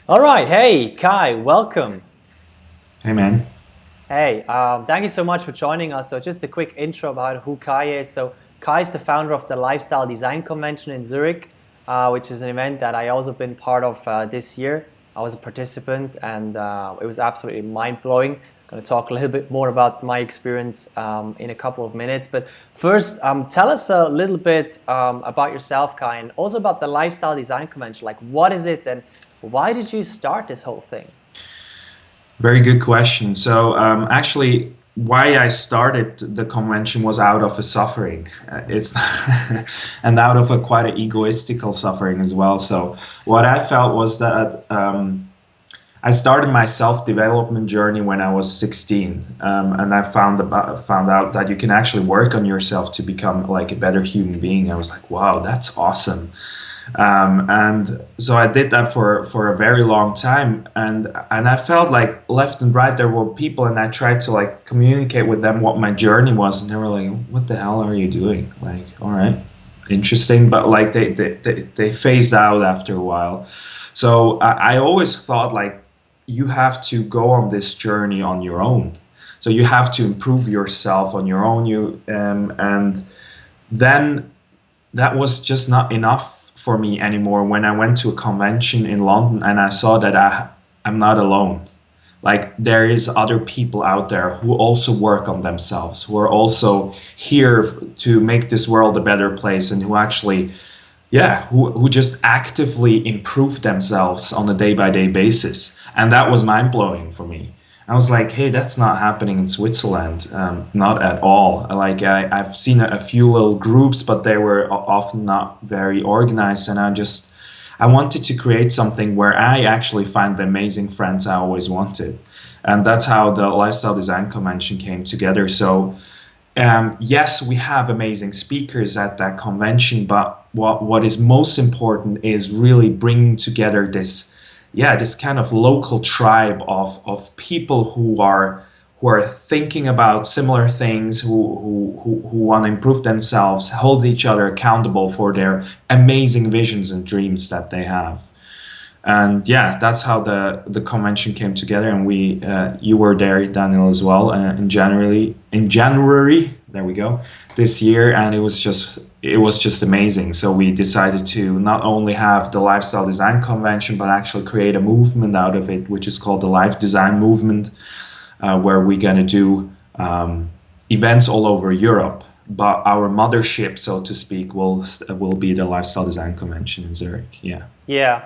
All right. Hey, Kai, welcome. Hey man. Hey, thank you so much for joining us. So, just a quick intro about who Kai is. So, Kai is the founder of the Lifestyle Design Convention in Zurich, which is an event that I also been part of this year. I was a participant, and it was absolutely mind blowing. Going to talk a little bit more about my experience in a couple of minutes. But first, tell us a little bit about yourself, Kai, and also about the Lifestyle Design Convention. Like, what is it, and why did you start this whole thing? Very good question. Actually, why I started the convention was out of a suffering. It's and out of a quite an egoistical suffering as well. So, what I felt was that I started my self development journey when I was 16, and I found out that you can actually work on yourself to become like a better human being. I was like, wow, that's awesome. And so I did that for a very long time, and I felt like left and right there were people, and I tried to like communicate with them what my journey was, and they were like, "What the hell are you doing?" Like, all right, interesting, but like they phased out after a while. So I always thought like you have to go on this journey on your own. So you have to improve yourself on your own. And then that was just not enough for me anymore when I went to a convention in London and I saw that I'm not alone. Like there is other people out there who also work on themselves, who are also here to make this world a better place and who actually, yeah, who just actively improve themselves on a day by day basis. And that was mind blowing for me. I was like, hey, that's not happening in Switzerland, not at all. Like I've seen a few little groups, but they were often not very organized. And I wanted to create something where I actually find the amazing friends I always wanted. And that's how the Lifestyle Design Convention came together. So yes, we have amazing speakers at that convention, but what is most important is really bringing together this kind of local tribe of people who are thinking about similar things, who want to improve themselves, hold each other accountable for their amazing visions and dreams that they have. And yeah, that's how the convention came together. And we you were there, Daniel, as well, in January. There we go, this year, and it was just amazing. So we decided to not only have the lifestyle design convention, but actually create a movement out of it, which is called the Life Design Movement, where we're gonna do events all over Europe. But our mothership, so to speak, will be the lifestyle design convention in Zurich. Yeah. Yeah,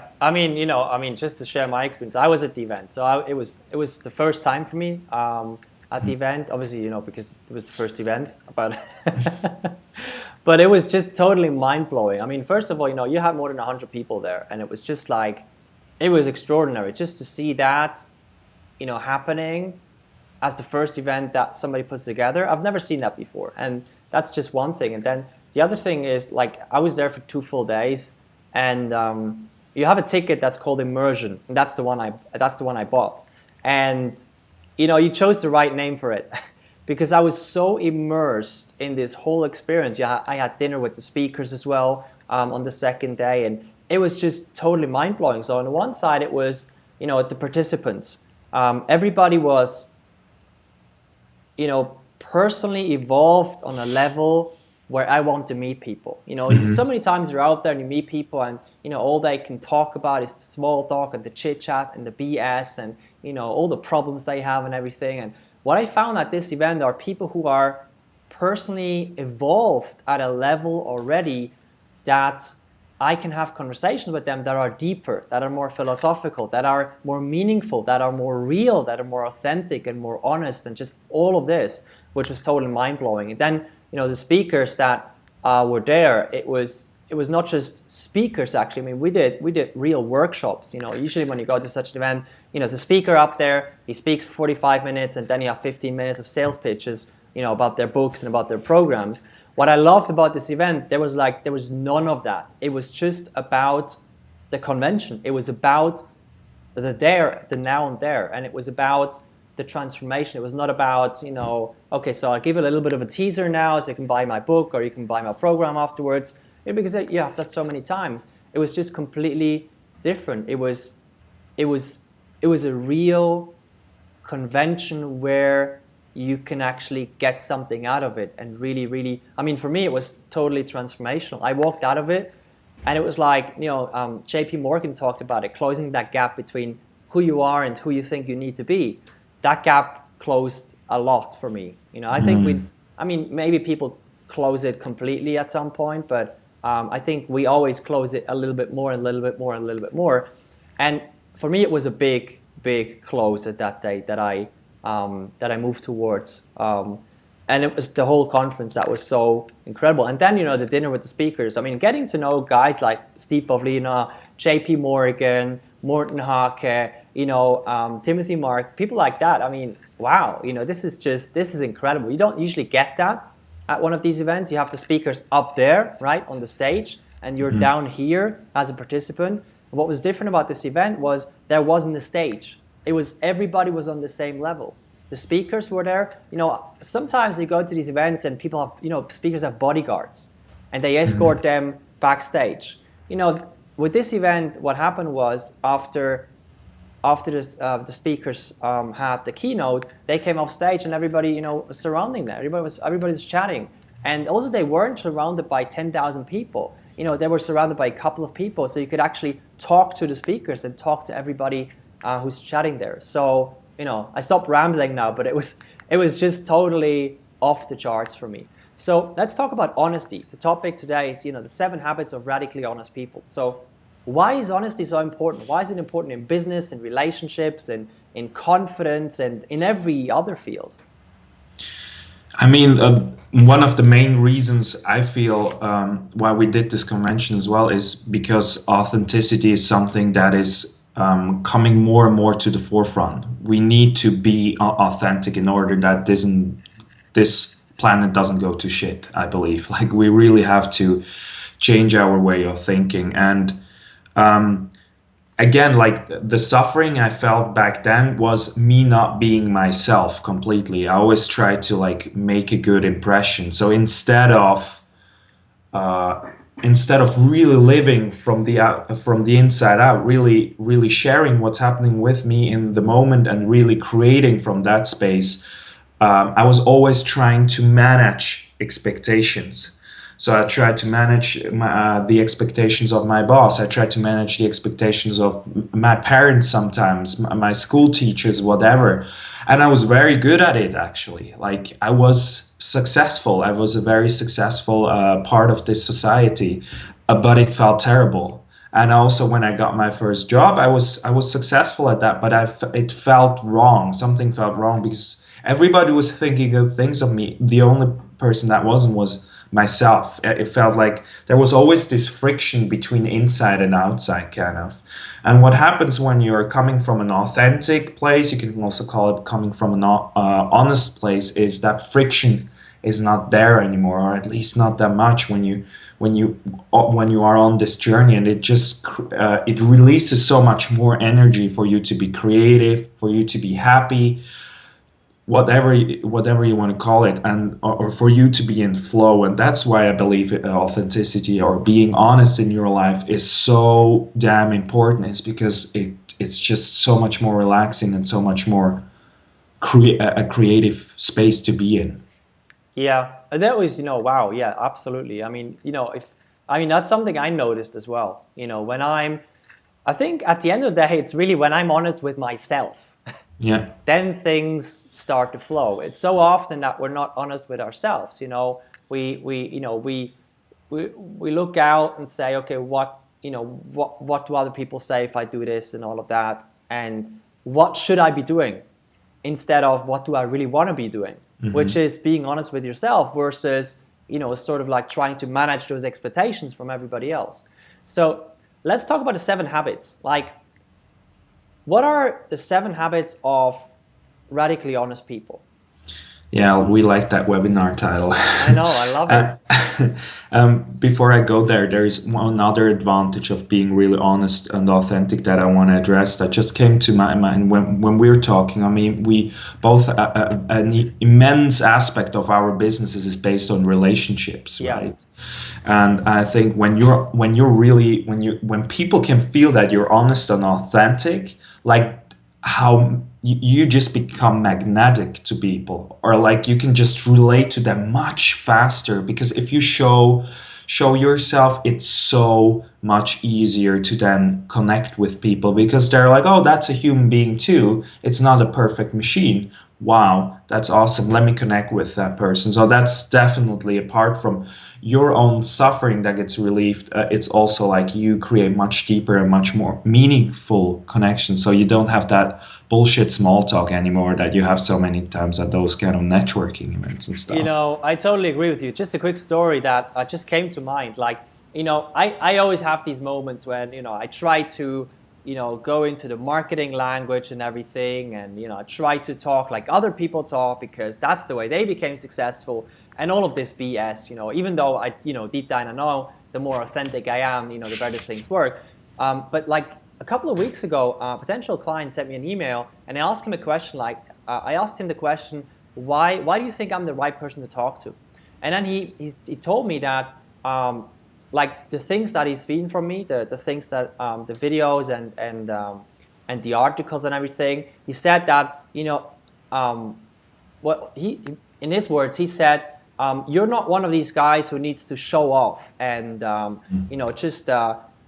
just to share my experience, I was at the event, so it was the first time for me at the event. Obviously, because it was the first event, but but it was just totally mind blowing. I mean, first of all, you had more than 100 people there, and it was just like it was extraordinary just to see that, happening as the first event that somebody puts together. I've never seen that before, and that's just one thing. And then the other thing is like I was there for 2 full days, and you have a ticket that's called Immersion, and that's the one I bought, and you chose the right name for it because I was so immersed in this whole experience. Yeah, I had dinner with the speakers as well on the second day, and it was just totally mind blowing. So on the one side, it was the participants. Everybody was personally evolved on a level where I want to meet people. So many times you're out there and you meet people and, all they can talk about is the small talk and the chit chat and the BS and, all the problems they have and everything. And what I found at this event are people who are personally evolved at a level already that I can have conversations with them that are deeper, that are more philosophical, that are more meaningful, that are more real, that are more authentic and more honest, and just all of this, which was totally mind blowing. And then, the speakers that were there, it was not just speakers actually. I mean, we did real workshops. Usually when you go to such an event, there's a speaker up there, he speaks for 45 minutes, and then you have 15 minutes of sales pitches, about their books and about their programs. What I loved about this event, there was none of that. It was just about the convention. It was about the now and there, and it was about the transformation. It was not about, okay, so I'll give you a little bit of a teaser now so you can buy my book or you can buy my program afterwards. Because you have that so many times. It was just completely different. It was it was a real convention where you can actually get something out of it, and really, really, I mean, for me, it was totally transformational. I walked out of it, and it was like, JP Morgan talked about it, closing that gap between who you are and who you think you need to be. That gap closed a lot for me. I think maybe people close it completely at some point, but I think we always close it a little bit more and a little bit more and a little bit more. And for me, it was a big, big close at that date that I moved towards. And it was the whole conference that was so incredible. And then, the dinner with the speakers. I mean, getting to know guys like Steve Pavlina, JP Morgan, Morten Hake, Timothy Mark, people like that. I mean, wow, this is incredible. You don't usually get that at one of these events. You have the speakers up there, right, on the stage, and you're down here as a participant. And what was different about this event was there wasn't a stage. It was everybody was on the same level. The speakers were there. Sometimes you go to these events and people have, speakers have bodyguards, and they escort them backstage. With this event, what happened was after the speakers had the keynote, they came off stage and everybody, was surrounding them. Everybody was chatting, and also they weren't surrounded by 10,000 people. They were surrounded by a couple of people, so you could actually talk to the speakers and talk to everybody who's chatting there. So I stopped rambling now, but it was just totally off the charts for me. So let's talk about honesty. The topic today is the 7 habits of radically honest people. So why is honesty so important? Why is it important in business, in relationships, and in confidence, and in every other field? I mean, one of the main reasons I feel why we did this convention as well is because authenticity is something that is coming more and more to the forefront. We need to be authentic in order that this planet doesn't go to shit, I believe. Like, we really have to change our way of thinking. And again, like, the suffering I felt back then was me not being myself completely. I always tried to make a good impression. So instead of really living from the inside out, really sharing what's happening with me in the moment and really creating from that space, I was always trying to manage expectations. So I tried to manage the expectations of my boss. I tried to manage the expectations of my parents sometimes, my school teachers, whatever. And I was very good at it, actually. Like, I was successful. I was a very successful part of this society, but it felt terrible. And also, when I got my first job, I was successful at that, but it felt wrong. Something felt wrong because everybody was thinking of things of me. The only person that wasn't was myself. It felt like there was always this friction between inside and outside, kind of. And what happens when you're coming from an authentic place, you can also call it coming from an honest place, is that friction is not there anymore, or at least not that much when you are on this journey. And it just it releases so much more energy for you to be creative, for you to be happy, whatever you want to call it, and or for you to be in flow. And that's why I believe authenticity, or being honest in your life, is so damn important. It's because it's just so much more relaxing and so much more a creative space to be in. Yeah, and that was, wow, yeah, absolutely. I mean, that's something I noticed as well. I think at the end of the day, it's really when I'm honest with myself. Yeah. Then things start to flow. It's so often that we're not honest with ourselves. We look out and say, okay, what do other people say if I do this and all of that, and what should I be doing instead of what do I really want to be doing, which is being honest with yourself versus sort of like trying to manage those expectations from everybody else. So let's talk about the 7 habits. Like, what are the 7 habits of radically honest people? Yeah, we like that webinar title. I know, I love it. Before I go there is one other advantage of being really honest and authentic that I want to address that just came to my mind when we were talking. I mean, we both, an immense aspect of our businesses is based on relationships, yeah. Right? And I think when people can feel that you're honest and authentic, like how you just become magnetic to people, or like you can just relate to them much faster, because if you show yourself, it's so much easier to then connect with people, because they're like, oh, that's a human being too, it's not a perfect machine. Wow, that's awesome, let me connect with that person. So that's definitely, apart from your own suffering that gets relieved, it's also like you create much deeper and much more meaningful connections, so you don't have that bullshit small talk anymore that you have so many times at those kind of networking events and stuff. I totally agree with you. Just a quick story that just came to mind. Like, I always have these moments when, I try to, go into the marketing language and everything. And, I try to talk like other people talk because that's the way they became successful. And all of this BS, even though I, deep down I know the more authentic I am, the better things work. But like a couple of weeks ago, a potential client sent me an email and I asked him a question like, I asked him the question, why do you think I'm the right person to talk to? And then he told me that like the things that he's seen from me, the things that the videos and the articles and everything, he said that what he, in his words, he said, you're not one of these guys who needs to show off and just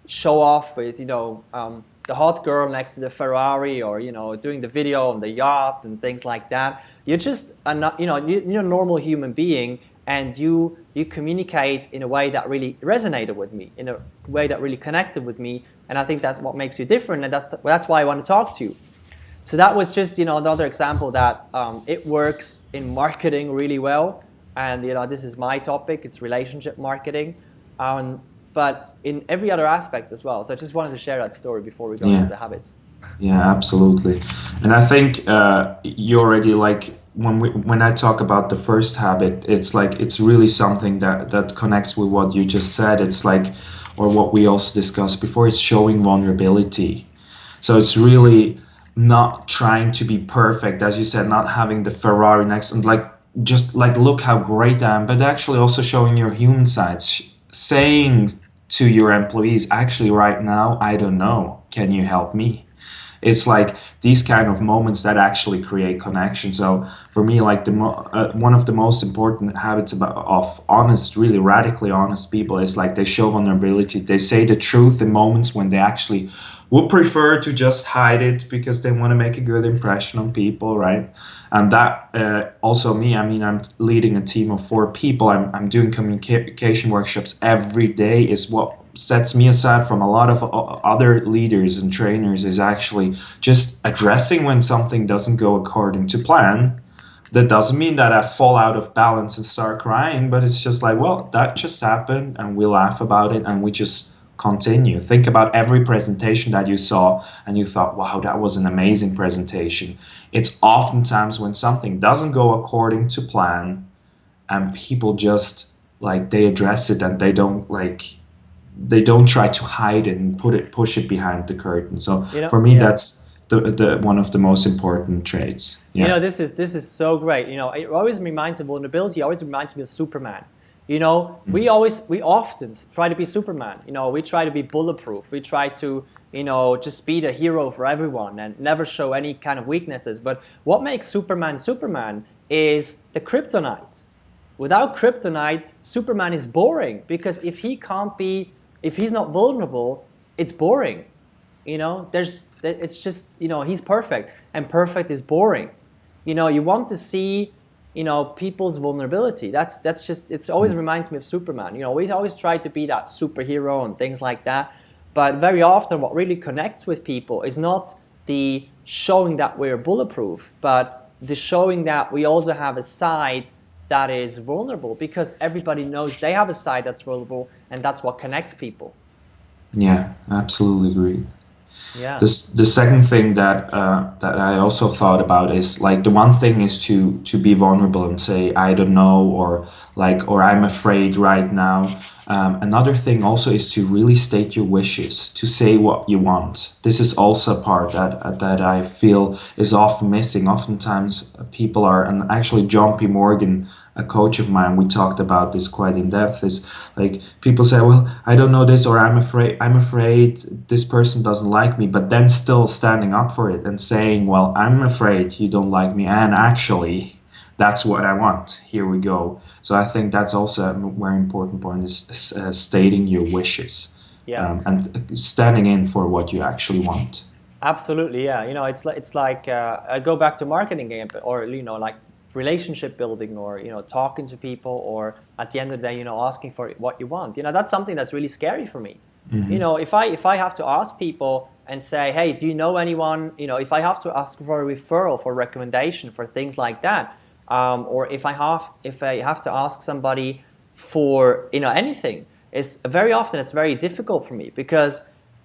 show off with the hot girl next to the Ferrari, or doing the video on the yacht and things like that. You're just you're a normal human being, and you communicate in a way that really resonated with me, in a way that really connected with me, and I think that's what makes you different, and that's why I want to talk to you. So that was just another example that it works in marketing really well, and this is my topic, it's relationship marketing, but in every other aspect as well. So I just wanted to share that story before we go into the habits. Yeah, absolutely. And I think you already, like, when I talk about the first habit, it's like it's really something that connects with what you just said. It's like, or what we also discussed before, it's showing vulnerability. So it's really not trying to be perfect, as you said, not having the Ferrari next and like just like look how great I am, but actually also showing your human sides, saying to your employees, actually right now I don't know, can you help me? It's like these kind of moments that actually create connection. So for me, like one of the most important habits of honest, really radically honest people is like they show vulnerability. They say the truth in moments when they actually would prefer to just hide it because they want to make a good impression on people, right? And that also me, I mean, I'm leading a team of 4 people. I'm doing communication workshops every day. Is what sets me aside from a lot of other leaders and trainers, is actually just addressing when something doesn't go according to plan. That doesn't mean that I fall out of balance and start crying, but it's just like, well, that just happened, and we laugh about it and we just continue. Think about every presentation that you saw and you thought, wow, that was an amazing presentation. It's oftentimes when something doesn't go according to plan and people just like they address it, and they don't try to hide it and push it behind the curtain. So for me, that's the one of the most important traits. Yeah. This is so great. It always reminds me of vulnerability. It always reminds me of Superman. We often try to be Superman. We try to be bulletproof. We try to, just be the hero for everyone and never show any kind of weaknesses. But what makes Superman is the kryptonite. Without kryptonite, Superman is boring, because if he's not vulnerable, it's boring. It's just, he's perfect, and perfect is boring. You want to see people's vulnerability. That's just, it always reminds me of Superman. We always try to be that superhero and things like that, but very often what really connects with people is not the showing that we're bulletproof, but the showing that we also have a side that is vulnerable, because everybody knows they have a side that's vulnerable, and that's what connects people. Yeah, absolutely agree. Yeah. The second thing that I also thought about is like, the one thing is to be vulnerable and say I don't know, or like, or I'm afraid right now. Another thing also is to really state your wishes, to say what you want. This is also a part that I feel is often missing. Oftentimes people are, and actually John P. Morgan, a coach of mine, we talked about this quite in depth, is like people say, well, I don't know this, or I'm afraid this person doesn't like me, but then still standing up for it and saying, well, I'm afraid you don't like me, and actually that's what I want. Here we go. So I think that's also a very important point, is stating your wishes, Yeah. and standing in for what you actually want. Absolutely, yeah. It's like I go back to marketing again, or like relationship building, or talking to people, or at the end of the day, asking for what you want. That's something that's really scary for me. If I have to ask people and say, hey, do you know anyone? If I have to ask for a referral, for recommendation, for things like that, or if I have to ask somebody for anything, it's very difficult for me, because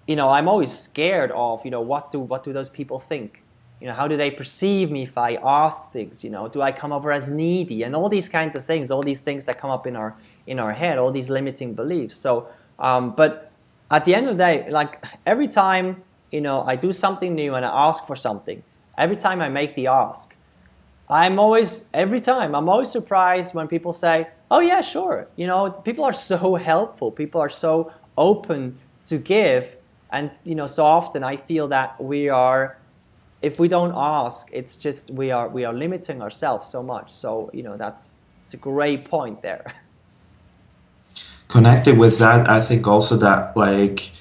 I'm always scared of, what do those people think? How do they perceive me if I ask things? Do I come over as needy? And all these kinds of things, all these things that come up in our head, all these limiting beliefs. So, but at the end of the day, like every time, I do something new and I ask for something, every time I make the ask, every time, I'm always surprised when people say, oh yeah, sure. People are so helpful. People are so open to give. And, so often I feel that if we don't ask, it's just, we are limiting ourselves so much. So, it's a great point there. Connected with that, I think also that, like,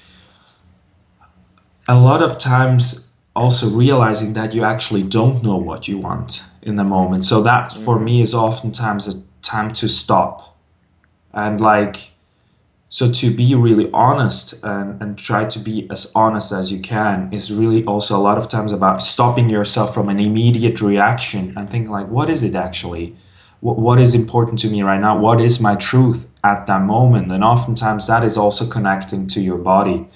a lot of times also realizing that you actually don't know what you want in the moment. So that for me is oftentimes a time to stop, and like, so to be really honest, and try to be as honest as you can, is really also a lot of times about stopping yourself from an immediate reaction and thinking like, what is it actually? What is important to me right now? What is my truth at that moment? And oftentimes that is also connecting to your body.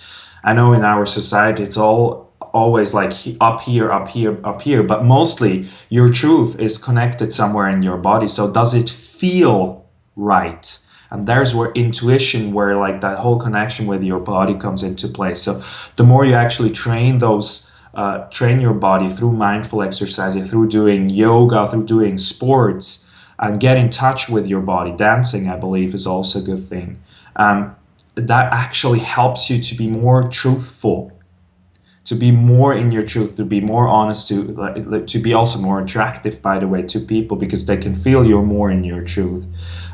I know in our society it's always like up here, up here, up here, but mostly your truth is connected somewhere in your body. So does it feel right? And there's where intuition, where like that whole connection with your body comes into play. So the more you actually train your body through mindful exercise, through doing yoga, through doing sports, and get in touch with your body. Dancing, I believe, is also a good thing. That actually helps you to be more truthful, to be more in your truth, to be more honest, to be also more attractive, by the way, to people, because they can feel you're more in your truth.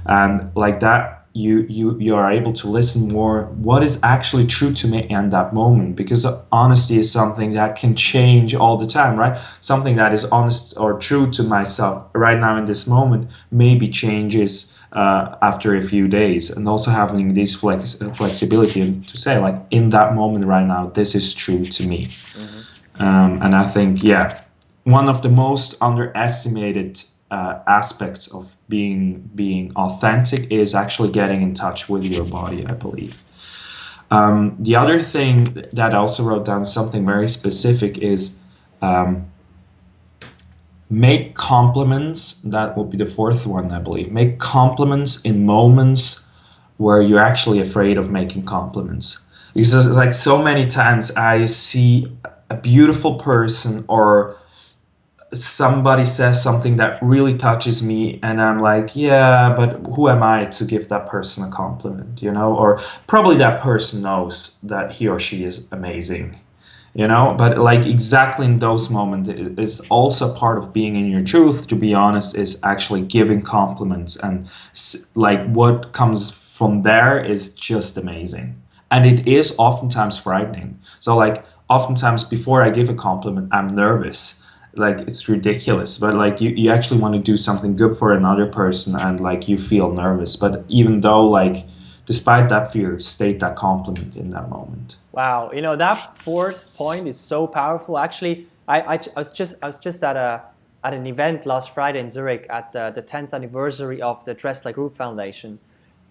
And like that, you are able to listen more what is actually true to me in that moment, because honesty is something that can change all the time, right? Something that is honest or true to myself right now in this moment maybe changes after a few days. And also having this flexibility, and to say like, in that moment right now, this is true to me. And I think, yeah, one of the most underestimated aspects of being authentic is actually getting in touch with your body, I believe. The other thing that I also wrote down, something very specific, is make compliments. That will be the fourth one, I believe. Make compliments in moments where you're actually afraid of making compliments. Because like so many times I see a beautiful person, or somebody says something that really touches me, and I'm like, yeah, but who am I to give that person a compliment, or probably that person knows that he or she is amazing, but like exactly in those moments, it is also part of being in your truth, to be honest, is actually giving compliments, and like what comes from there is just amazing. And it is oftentimes frightening. So like oftentimes before I give a compliment, I'm nervous, like it's ridiculous, but like you actually want to do something good for another person, and like you feel nervous, but even though, like, despite that fear, state that compliment in that moment. Wow, that fourth point is so powerful. Actually, I was just at an event last Friday in Zurich at the 10th anniversary of the Dressler Group Foundation,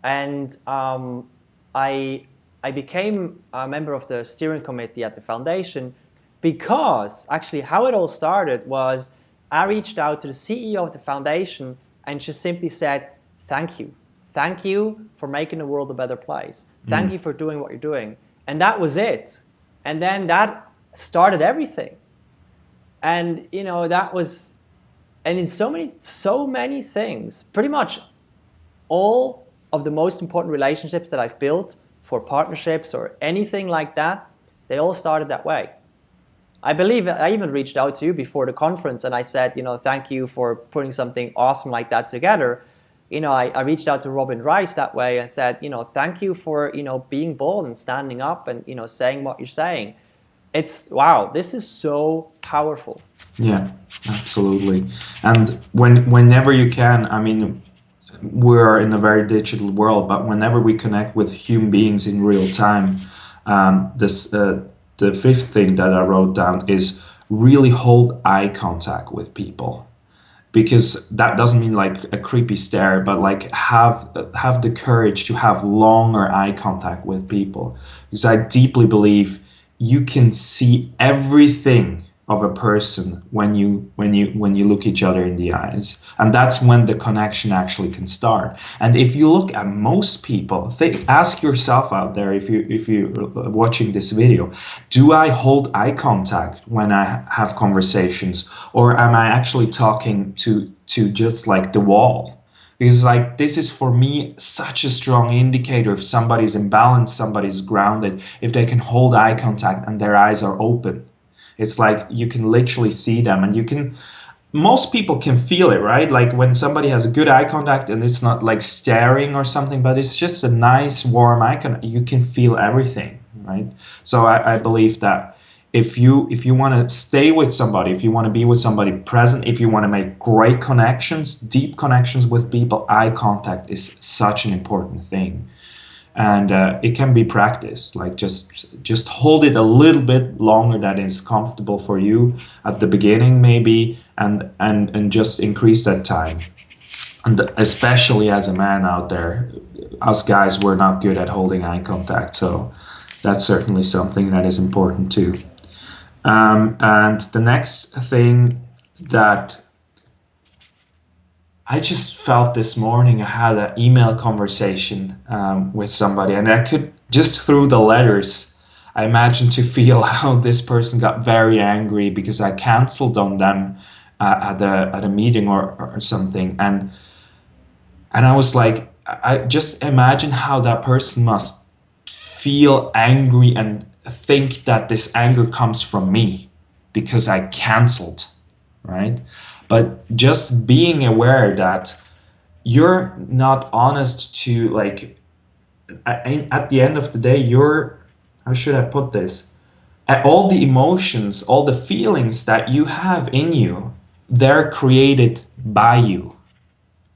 and I became a member of the steering committee at the foundation, because actually how it all started was I reached out to the CEO of the foundation, and she simply said, thank you. Thank you for making the world a better place. Thank you for doing what you're doing. And that was it. And then that started everything. And, you know, that was, and in so many things, pretty much all of the most important relationships that I've built for partnerships or anything like that, they all started that way. I believe I even reached out to you before the conference and I said, you know, thank you for putting something awesome like that together. You know, I reached out to Robin Rice that way and said, you know, thank you for, you know, being bold and standing up and, you know, saying what you're saying. It's, wow, this is so powerful. Yeah, absolutely. And whenever you can, I mean, we're in a very digital world, but whenever we connect with human beings in real time, the fifth thing that I wrote down is really hold eye contact with people, because that doesn't mean like a creepy stare, but like have the courage to have longer eye contact with people, because I deeply believe you can see everything of a person when you look each other in the eyes, and that's when the connection actually can start. And if you look at most people, ask yourself out there, if you're watching this video, do I hold eye contact when I have conversations, or am I actually talking to just like the wall? Because like this is for me such a strong indicator if somebody's imbalanced, somebody's grounded, if they can hold eye contact and their eyes are open. It's like you can literally see them, and you can, most people can feel it, right? Like when somebody has a good eye contact and it's not like staring or something, but it's just a nice warm eye contact, you can feel everything, right? So I believe that if you want to stay with somebody, if you want to be with somebody present, if you want to make great connections, deep connections with people, eye contact is such an important thing. And it can be practiced, like just hold it a little bit longer than is comfortable for you at the beginning maybe, and just increase that time. And especially as a man out there, us guys, we're not good at holding eye contact, so that's certainly something that is important too. And the next thing that I just felt this morning, I had an email conversation with somebody, and I could, just through the letters, I imagined to feel how this person got very angry because I canceled on them at a meeting or something. And I was like, I just imagine how that person must feel angry and think that this anger comes from me because I canceled, right? But just being aware that you're not honest to, like, at the end of the day, you're, how should I put this? All the emotions, all the feelings that you have in you, they're created by you,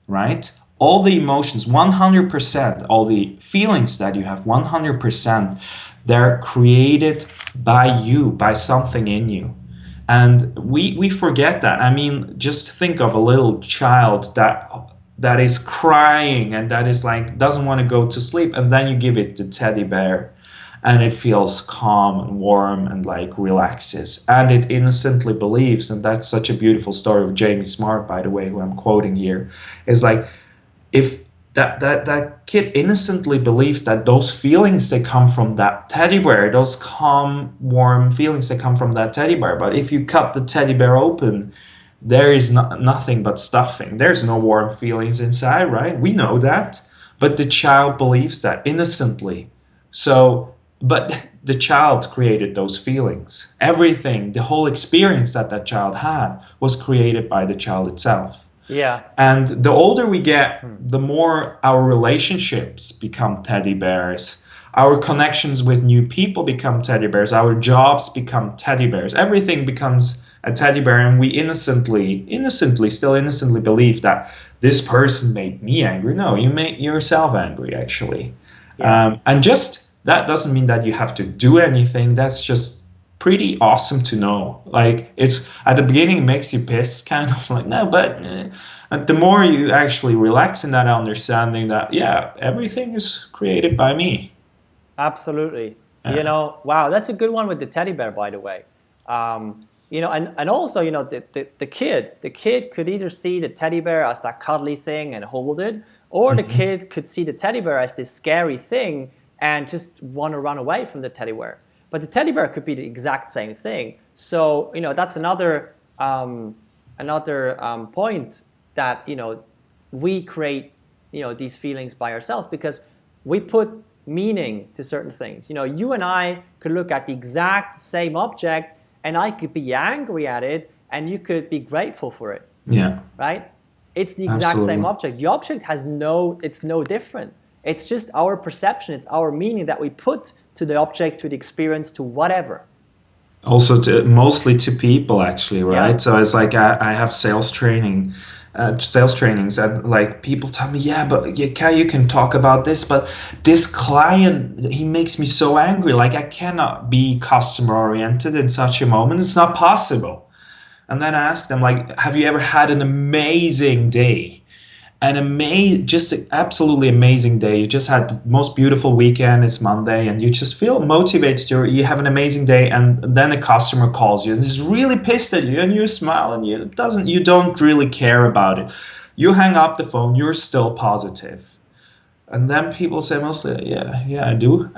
right? All the emotions, 100%, all the feelings that you have, 100%, they're created by you, by something in you. And we forget that. I mean, just think of a little child that is crying and that is like, doesn't want to go to sleep, and then you give it the teddy bear and it feels calm and warm and like relaxes, and it innocently believes, and that's such a beautiful story of Jamie Smart, by the way, who I'm quoting here, is like, if that kid innocently believes that those feelings, they come from that teddy bear, those calm, warm feelings, they come from that teddy bear. But if you cut the teddy bear open, there is nothing but stuffing. There's no warm feelings inside, right? We know that. But the child believes that innocently. So, but the child created those feelings. Everything, the whole experience that child had was created by the child itself. Yeah. And the older we get, the more our relationships become teddy bears. Our connections with new people become teddy bears. Our jobs become teddy bears. Everything becomes a teddy bear, and we still innocently believe that this person made me angry. No, you made yourself angry, actually. Yeah. And just, that doesn't mean that you have to do anything. That's just pretty awesome to know. Like, it's at the beginning, it makes you piss, kind of like, no, but the more you actually relax in that understanding that, yeah, everything is created by me. Absolutely. You know, wow, that's a good one with the teddy bear, by the way. You know, and also, you know, the kid could either see the teddy bear as that cuddly thing and hold it, Or the kid could see the teddy bear as this scary thing and just want to run away from the teddy bear. But the teddy bear could be the exact same thing. So, that's another point that, we create, these feelings by ourselves because we put meaning to certain things. You and I could look at the exact same object and I could be angry at it and you could be grateful for it. Yeah. Right? It's the exact same object. The object it's no different. It's just our perception. It's our meaning that we put to the object, to the experience, to whatever. Also, mostly to people, actually, right? Yeah. So it's like I have sales trainings, and like people tell me, yeah, but you can talk about this, but this client, he makes me so angry. Like I cannot be customer oriented in such a moment. It's not possible. And then I ask them, like, have you ever had an amazing day? Just an absolutely amazing day. You just had the most beautiful weekend. It's Monday, and you just feel motivated. You have an amazing day, and then a customer calls you and is really pissed at you, and you smile, and you don't really care about it. You hang up the phone. You're still positive, and then people say mostly, yeah, I do.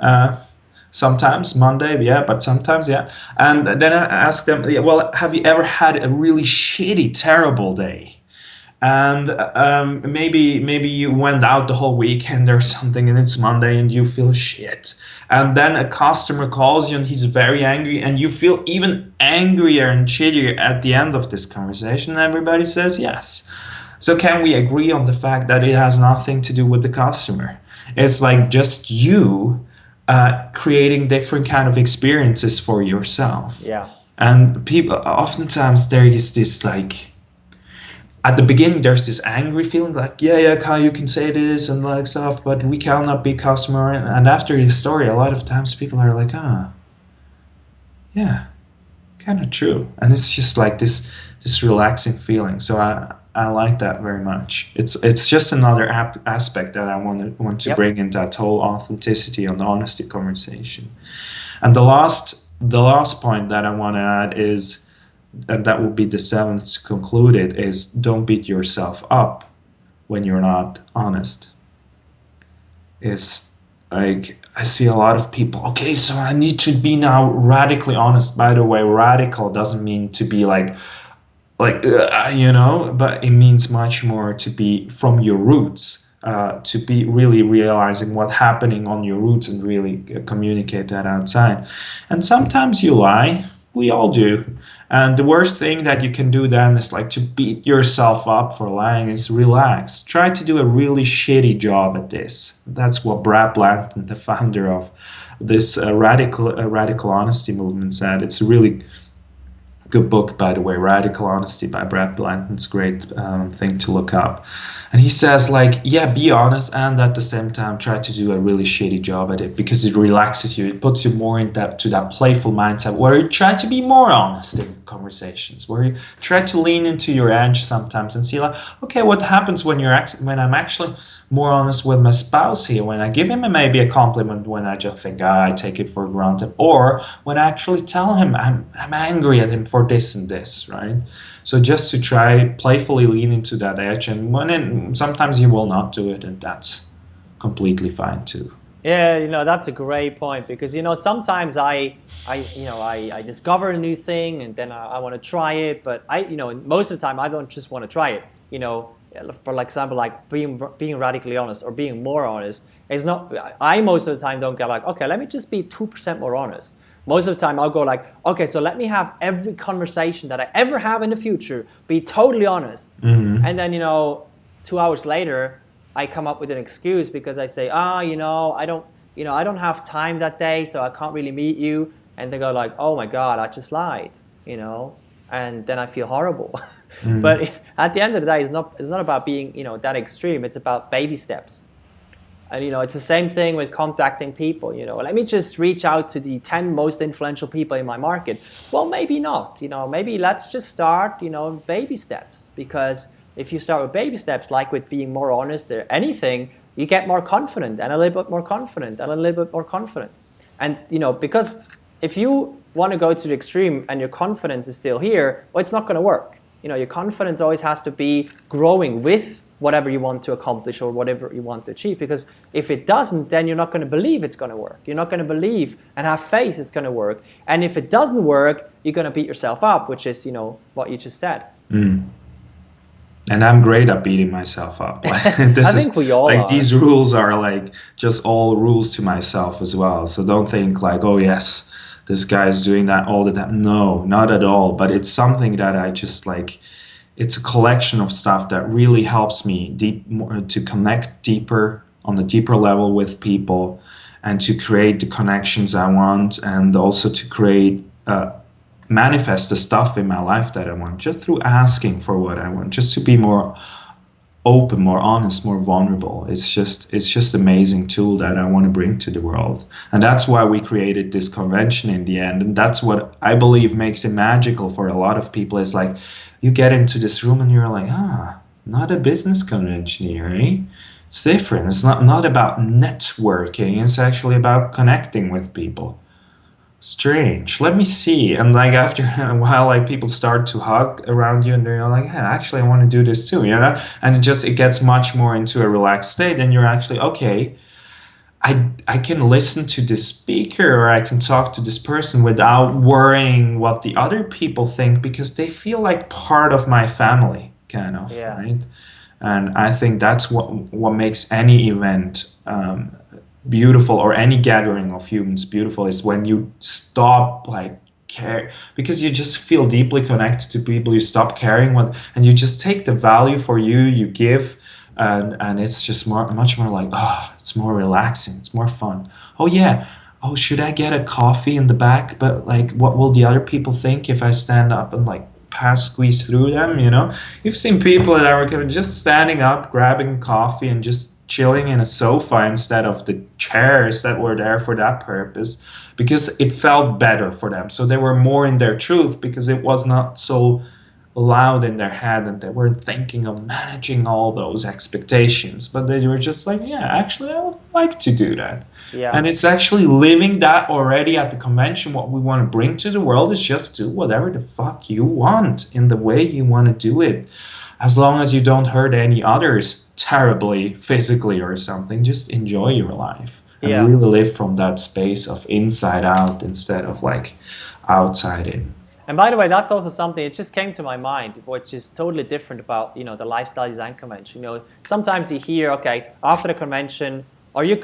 Sometimes Monday, yeah, but sometimes, yeah. And then I ask them, yeah, well, have you ever had a really shitty, terrible day? And maybe you went out the whole weekend or something, and it's Monday and you feel shit. And then a customer calls you and he's very angry, and you feel even angrier and shittier at the end of this conversation. And everybody says yes. So can we agree on the fact that it has nothing to do with the customer? It's like just you creating different kind of experiences for yourself. Yeah. And people, oftentimes there is this like, at the beginning there's this angry feeling like, yeah, Kai, you can say this and like stuff, but we cannot be customer. And after the story, a lot of times people are like, yeah, kind of true. And it's just like this relaxing feeling. So I like that very much. It's just another aspect that I want to bring in that whole authenticity and honesty conversation. And the last point that I want to add is, and that will be the seventh to conclude it, is don't beat yourself up when you're not honest. It's like, I see a lot of people, okay, so I need to be now radically honest. By the way, radical doesn't mean to be like, but it means much more to be from your roots, to be really realizing what's happening on your roots and really communicate that outside. And sometimes you lie. We all do. And the worst thing that you can do then is like to beat yourself up for lying is relax. Try to do a really shitty job at this. That's what Brad Blanton, the founder of this radical honesty movement, said. It's a really good book, by the way, Radical Honesty by Brad Blanton. It's a great thing to look up. And he says, like, yeah, be honest, and at the same time try to do a really shitty job at it, because it relaxes you. It puts you more into that playful mindset where you try to be more honest in conversations, where you try to lean into your edge sometimes and see, like, okay, what happens when I'm actually more honest with my spouse here, when I give him maybe a compliment when I just think, I take it for granted, or when I actually tell him I'm angry at him for this and this, right? So just to try playfully lean into that edge, and sometimes you will not do it, and that's completely fine too. Yeah, that's a great point, because sometimes I discover a new thing and then I want to try it, but most of the time I don't just want to try it. For example, like being radically honest or being more honest is not. I most of the time don't get like, okay, let me just be 2% more honest. Most of the time I'll go like, okay, so let me have every conversation that I ever have in the future be totally honest. Mm-hmm. And then 2 hours later I come up with an excuse because I say, I don't have time that day, so I can't really meet you. And they go like, oh my God, I just lied, and then I feel horrible. Mm. But at the end of the day, it's not about being that extreme. It's about baby steps. And it's the same thing with contacting people. Let me just reach out to the 10 most influential people in my market. Well, maybe not. Maybe let's just start baby steps, because if you start with baby steps, like with being more honest or anything, you get more confident and a little bit more confident and a little bit more confident. And because if you want to go to the extreme and your confidence is still here, well, it's not going to work. Your confidence always has to be growing with whatever you want to accomplish or whatever you want to achieve. Because if it doesn't, then you're not going to believe it's going to work. You're not going to believe and have faith it's going to work. And if it doesn't work, you're going to beat yourself up, which is, what you just said. And I'm great at beating myself up. Like, I think we all are. These rules are like just all rules to myself as well. So don't think like, oh yes, this guy's doing that all the time. No, not at all. But it's something that I just like. It's a collection of stuff that really helps me to connect deeper on the deeper level with people, and to create the connections I want, and also to create. Manifest the stuff in my life that I want, just through asking for what I want, just to be more open, more honest, more vulnerable. It's just amazing tool that I want to bring to the world. And that's why we created this convention in the end. And that's what I believe makes it magical for a lot of people. Is like, you get into this room and you're like, not a business convention here, eh? It's different. It's not about networking. It's actually about connecting with people. Strange. Let me see. And like after a while, like people start to hug around you, and they're like, "Yeah, actually, I want to do this too," And it gets much more into a relaxed state, and you're actually okay. I can listen to this speaker, or I can talk to this person without worrying what the other people think, because they feel like part of my family, kind of, right? And I think that's what makes any event beautiful, or any gathering of humans beautiful, is when you stop like care, because you just feel deeply connected to people. You stop caring and you just take the value for you give, and it's just much more like, it's more relaxing, it's more fun. Should I get a coffee in the back, but like, what will the other people think if I stand up and like squeeze through them? You've seen people that are just standing up, grabbing coffee, and just chilling in a sofa instead of the chairs that were there for that purpose, because it felt better for them. So they were more in their truth, because it was not so loud in their head, and they weren't thinking of managing all those expectations, but they were just like, actually, I would like to do that. And it's actually living that already at the convention. What we want to bring to the world is just do whatever the fuck you want in the way you want to do it, as long as you don't hurt any others terribly physically or something. Just enjoy your life and really live from that space of inside out instead of like outside in. And by the way, that's also something, it just came to my mind, which is totally different about, the lifestyle design convention. Sometimes you hear, okay, after the convention,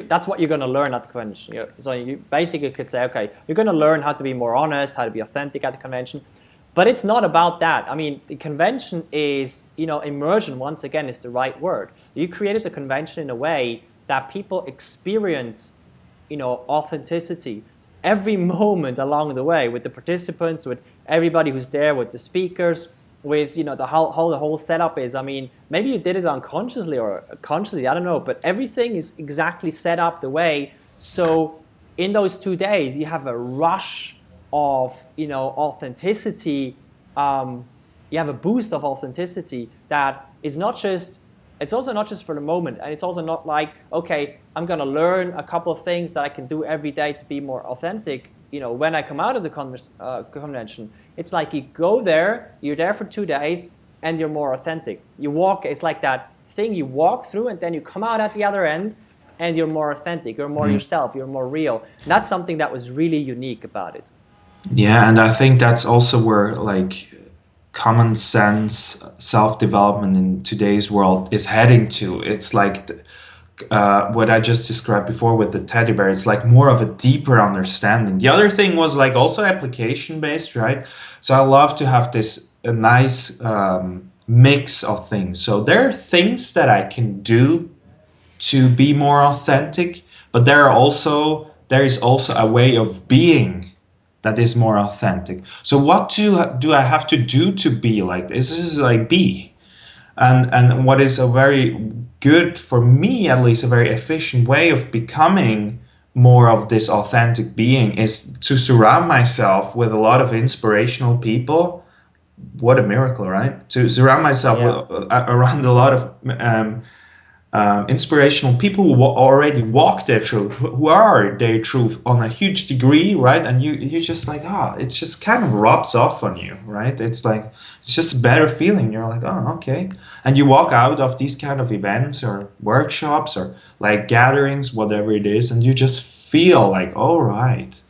that's what you're going to learn at the convention. So you basically could say, okay, you're going to learn how to be more honest, how to be authentic at the convention. But it's not about that. I mean, the convention is, immersion, once again, is the right word. You created the convention in a way that people experience, authenticity every moment along the way, with the participants, with everybody who's there, with the speakers, with, the whole setup is. I mean, maybe you did it unconsciously or consciously, I don't know, but everything is exactly set up the way. So in those 2 days, you have a rush of authenticity. You have a boost of authenticity that is it's also not just for the moment, and it's also not like, okay, I'm going to learn a couple of things that I can do every day to be more authentic when I come out of the convention. It's like you go there, you're there for 2 days, and you're more authentic. You walk, it's like that thing you walk through, and then you come out at the other end, and you're more authentic, you're more yourself, you're more real. And that's something that was really unique about it. Yeah, and I think that's also where like common sense self-development in today's world is heading to. It's like what I just described before with the teddy bear. It's like more of a deeper understanding. The other thing was like also application based, right? So I love to have a nice mix of things. So there are things that I can do to be more authentic, but there is also a way of being that is more authentic. So what do I have to do to be like this? This is like be. And what is a very good, for me at least, a very efficient way of becoming more of this authentic being is to surround myself with a lot of inspirational people. What a miracle, right? To surround myself around a lot of inspirational people who already walk their truth, who are their truth on a huge degree, right? And you just like, it just kind of rubs off on you, right? It's like, it's just a better feeling. You're like, oh, okay. And you walk out of these kind of events or workshops or like gatherings, whatever it is, and you just feel like, all right,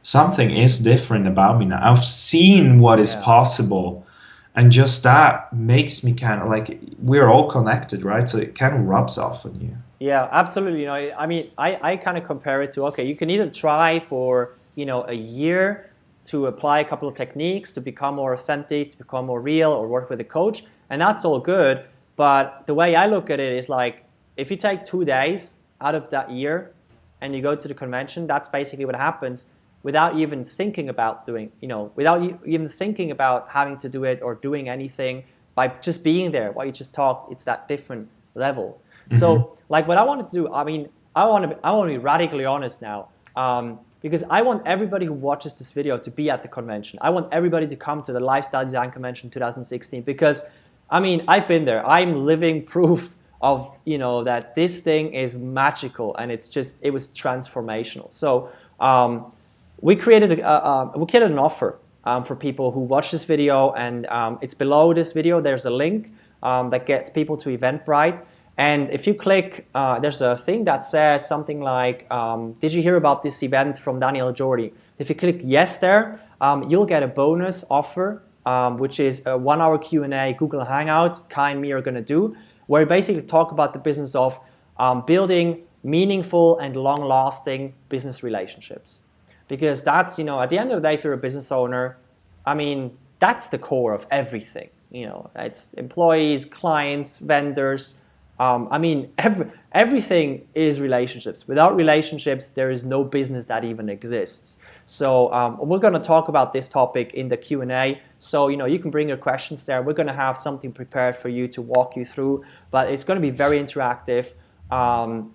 something is different about me now. I've seen what is possible, and just that makes me kind of like, we're all connected, right? So it kind of rubs off on you. Yeah, absolutely. You know, I mean, I kind of compare it to, okay, you can either try for, you know, a year to apply a couple of techniques to become more authentic, to become more real, or work with a coach, and that's all good. But the way I look at it is like, if you take 2 days out of that year and you go to the convention, that's basically what happens, without even thinking about doing, you know, without even thinking about having to do it or doing anything, by just being there, what you just talked, it's that different level. So like what I wanted to do, I mean, I want to be radically honest now, because I want everybody who watches this video to be at the convention. I want everybody to come to the Lifestyle Design Convention 2016, because I mean, I've been there. I'm living proof of, you know, that this thing is magical, and it was transformational. So we created an offer for people who watch this video, and it's below this video. There's a link that gets people to Eventbrite. And if you click, there's a thing that says something like, did you hear about this event from Daniel Jordi? If you click yes there, you'll get a bonus offer, which is a 1-hour Q&A Google Hangout Kai and me are going to do, where we basically talk about the business of building meaningful and long-lasting business relationships. Because that's, you know, at the end of the day, if you're a business owner, I mean, that's the core of everything. You know, it's employees, clients, vendors. I mean, everything is relationships. Without relationships, there is no business that even exists. So we're going to talk about this topic in the Q&A. So, you know, you can bring your questions there. We're going to have something prepared for you to walk you through, but it's going to be very interactive.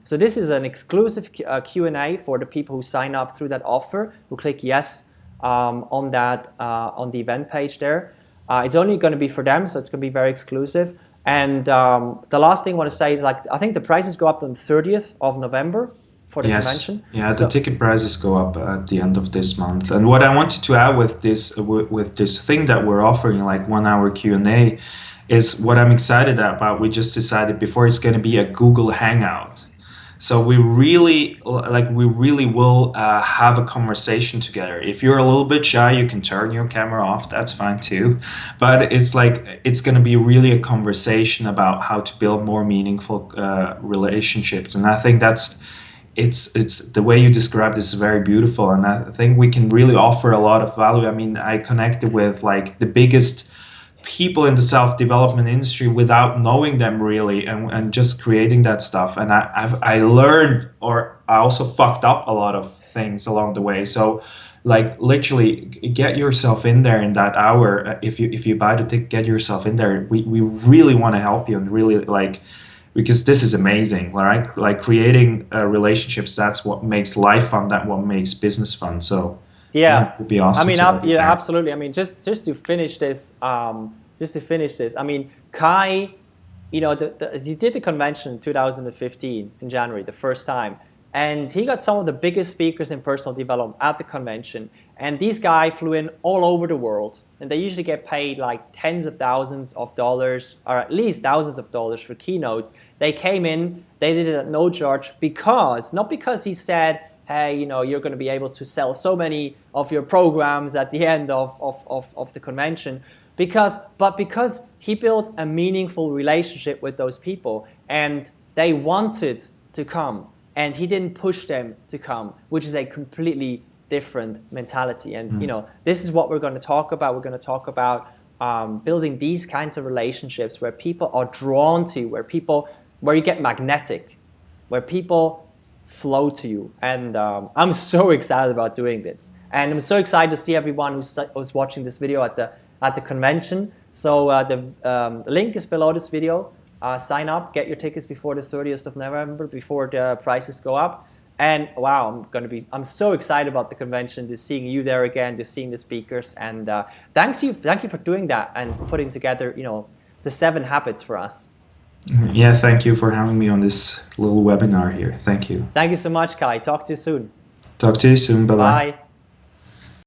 So this is an exclusive Q&A for the people who sign up through that offer, who click yes on the event page there. It's only going to be for them, so it's going to be very exclusive. And the last thing I want to say, like, I think the prices go up on the 30th of November for the convention. Yeah, the ticket prices go up at the end of this month. And what I wanted to add with this thing that we're offering, like 1-hour Q&A, is what I'm excited about. We just decided before, it's going to be a Google Hangout. So we really will have a conversation together. If you're a little bit shy, you can turn your camera off. That's fine too. But it's like, it's going to be really a conversation about how to build more meaningful relationships. And I think it's the way you described this is very beautiful. And I think we can really offer a lot of value. I mean, I connected with like the biggest people in the self-development industry without knowing them really, and just creating that stuff. And I learned, or I also fucked up a lot of things along the way. So like, literally get yourself in there in that hour. If you buy the ticket, get yourself in there. We really want to help you, and really, like, because this is amazing, right? Like, creating relationships, that's what makes life fun, that's what makes business fun. So yeah, it'd be awesome. I mean, absolutely. I mean, just to finish this, I mean, Kai, you know, he did the convention in 2015 in January, the first time, and he got some of the biggest speakers in personal development at the convention. And these guys flew in all over the world, and they usually get paid like tens of thousands of dollars, or at least thousands of dollars for keynotes. They came in, they did it at no charge, not because he said, hey, you know, you're going to be able to sell so many of your programs at the end of the convention, but because he built a meaningful relationship with those people, and they wanted to come, and he didn't push them to come, which is a completely different mentality. And you know, this is what we're going to talk about. We're going to talk about building these kinds of relationships where people are drawn to, where you get magnetic, where people flow to you. And I'm so excited about doing this, and I'm so excited to see everyone who's watching this video at the convention. So the link is below this video. Sign up, get your tickets before the 30th of November, before the prices go up. And wow, I'm so excited about the convention, just seeing you there again, just seeing the speakers. And thank you for doing that and putting together, you know, the 7 habits for us. Yeah, thank you for having me on this little webinar here. Thank you. Thank you so much, Kai. Talk to you soon. Talk to you soon. Bye bye. Bye.